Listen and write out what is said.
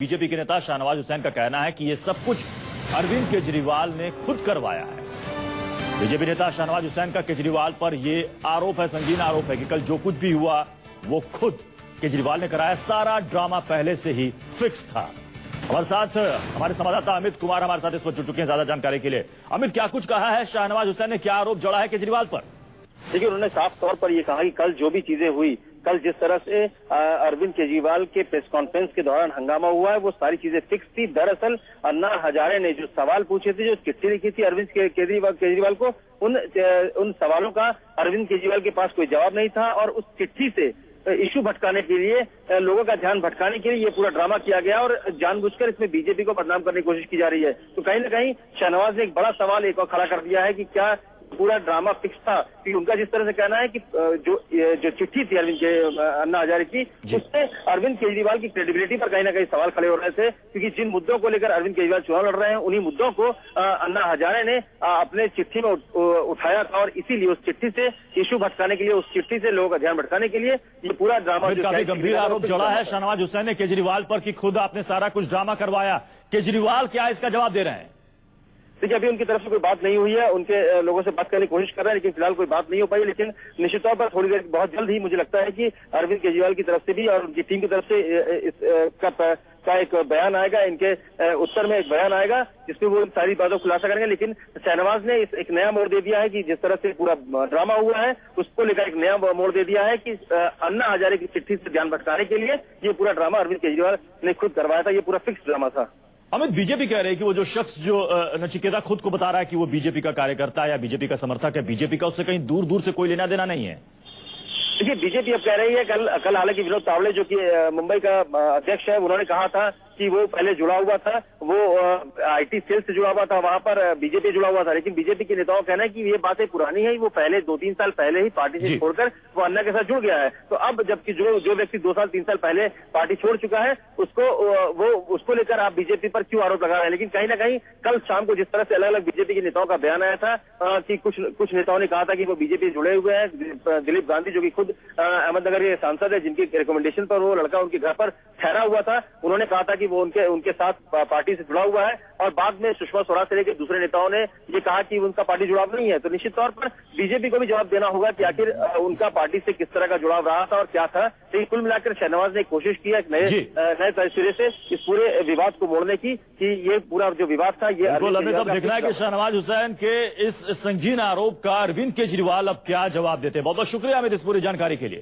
BJP के नेता शाहनवाज हुसैन का कहना है कि यह सब कुछ अरविंद केजरीवाल ने खुद करवाया है। बीजेपी नेता शाहनवाज हुसैन का केजरीवाल पर यह आरोप है, संगीन आरोप है कि कल जो कुछ भी हुआ वो खुद केजरीवाल ने कराया। सारा ड्रामा पहले से ही फिक्स था। हमारे साथ हमारे संवाददाता अमित कुमार हमारे साथ इस पर जुड़ चुके हैं ज्यादा जानकारी के लिए। अमित, क्या कुछ कहा है शाहनवाज हुसैन ने, क्या आरोप जड़ा है केजरीवाल पर? देखिए, उन्होंने साफ तौर पर यह कहा कि कल जो भी चीजें हुई, कल जिस तरह से अरविंद केजरीवाल के प्रेस कॉन्फ्रेंस के दौरान हंगामा हुआ है, वो सारी चीजें फिक्स थी। दरअसल अन्ना हजारे ने जो सवाल पूछे थे, जो चिट्ठी लिखी थी अरविंद केजरीवाल को, उन सवालों का अरविंद केजरीवाल के पास कोई जवाब नहीं था और उस चिट्ठी से इशू भटकाने के लिए, लोगों का ध्यान भटकाने के लिए ये पूरा ड्रामा किया गया और जानबूझकर इसमें बीजेपी को बदनाम करने की कोशिश की जा रही है। तो कहीं ना कहीं शाहनवाज ने एक बड़ा सवाल एक और खड़ा कर दिया है कि क्या पूरा ड्रामा फिक्स था? कि उनका जिस तरह से कहना है कि जो चिट्ठी थी अरविंद के अन्ना हजारे की, उससे अरविंद केजरीवाल की क्रेडिबिलिटी पर कहीं ना कहीं सवाल खड़े हो रहे थे, क्योंकि जिन मुद्दों को लेकर अरविंद केजरीवाल चुनाव लड़ रहे हैं, उन्हीं मुद्दों को अन्ना हजारे ने अपने चिट्ठी में उठाया था और इसीलिए उस चिट्ठी से इशू भटकाने के लिए, उस चिट्ठी से लोगों का ध्यान भटकाने के लिए ये पूरा ड्रामा काफी गंभीर आरोप जड़ा है शाहनवाज हुसैन ने केजरीवाल पर कि खुद आपने सारा कुछ ड्रामा करवाया। केजरीवाल क्या इसका जवाब दे रहे हैं? देखिए, अभी उनकी तरफ से कोई बात नहीं हुई है। उनके लोगों से बात करने की कोशिश कर रहे हैं, लेकिन फिलहाल कोई बात नहीं हो पाई। लेकिन निश्चित तौर पर थोड़ी देर, बहुत जल्द ही मुझे लगता है कि अरविंद केजरीवाल की तरफ से भी और उनकी टीम की तरफ से का एक बयान आएगा, इनके उत्तर में एक बयान आएगा जिसमें वो सारी बातों को खुलासा करेंगे। लेकिन शाहनवाज ने एक नया मोड़ दे दिया है कि जिस तरह से पूरा ड्रामा हुआ है, उसको लेकर एक नया मोड़ दे दिया है कि अन्ना हजारे की चिट्ठी से ध्यान भटकाने के लिए ये पूरा ड्रामा अरविंद केजरीवाल ने खुद करवाया था। ये पूरा फिक्स ड्रामा था। अमित, बीजेपी कह रही है कि वो जो शख्स जो नचिकेता खुद को बता रहा है कि वो बीजेपी का कार्यकर्ता है या बीजेपी का समर्थक है, बीजेपी का उससे कहीं दूर दूर से कोई लेना देना नहीं है। देखिए, बीजेपी अब कह रही है, कल हालांकि विनोद तावड़े जो कि मुंबई का अध्यक्ष है, उन्होंने कहा था कि वो पहले जुड़ा हुआ था, वो आईटी सेल से जुड़ा हुआ था, वहां पर बीजेपी जुड़ा हुआ था। लेकिन बीजेपी के नेताओं का कहना है कि ये बातें पुरानी है, वो पहले 2-3 साल पहले ही पार्टी से छोड़कर वो अन्ना के साथ जुड़ गया है। तो अब जबकि जो व्यक्ति 2 साल 3 साल पहले पार्टी छोड़ चुका है, उसको लेकर आप बीजेपी पर क्यों आरोप लगा रहे हैं? लेकिन कहीं ना कहीं कल शाम को जिस तरह से अलग अलग बीजेपी के नेताओं का बयान आया था कि कुछ नेताओं ने कहा था कि वो बीजेपी जुड़े हुए हैं। दिलीप गांधी जो कि खुद अहमदनगर के सांसद है, जिनके रिकमेंडेशन पर वो लड़का उनके घर पर ठहरा हुआ था, उन्होंने कहा था कि वो उनके साथ पार्टी से जुड़ा हुआ है। और बाद में सुषमा स्वराज से लेकर दूसरे नेताओं ने ये कहा कि उनका पार्टी जुड़ाव नहीं है। तो निश्चित तौर पर बीजेपी को भी जवाब देना होगा कि आखिर उनका पार्टी से किस तरह का जुड़ाव रहा था और क्या था। लेकिन कुल मिलाकर शाहनवाज ने कोशिश की है नए सिरे से इस पूरे विवाद को मोड़ने की, कि ये पूरा जो विवाद था ये देखना है कि शाहनवाज हुसैन के इस संगीन आरोप का अरविंद केजरीवाल अब क्या जवाब देते हैं। बहुत बहुत शुक्रिया अमित इस पूरी जानकारी के लिए।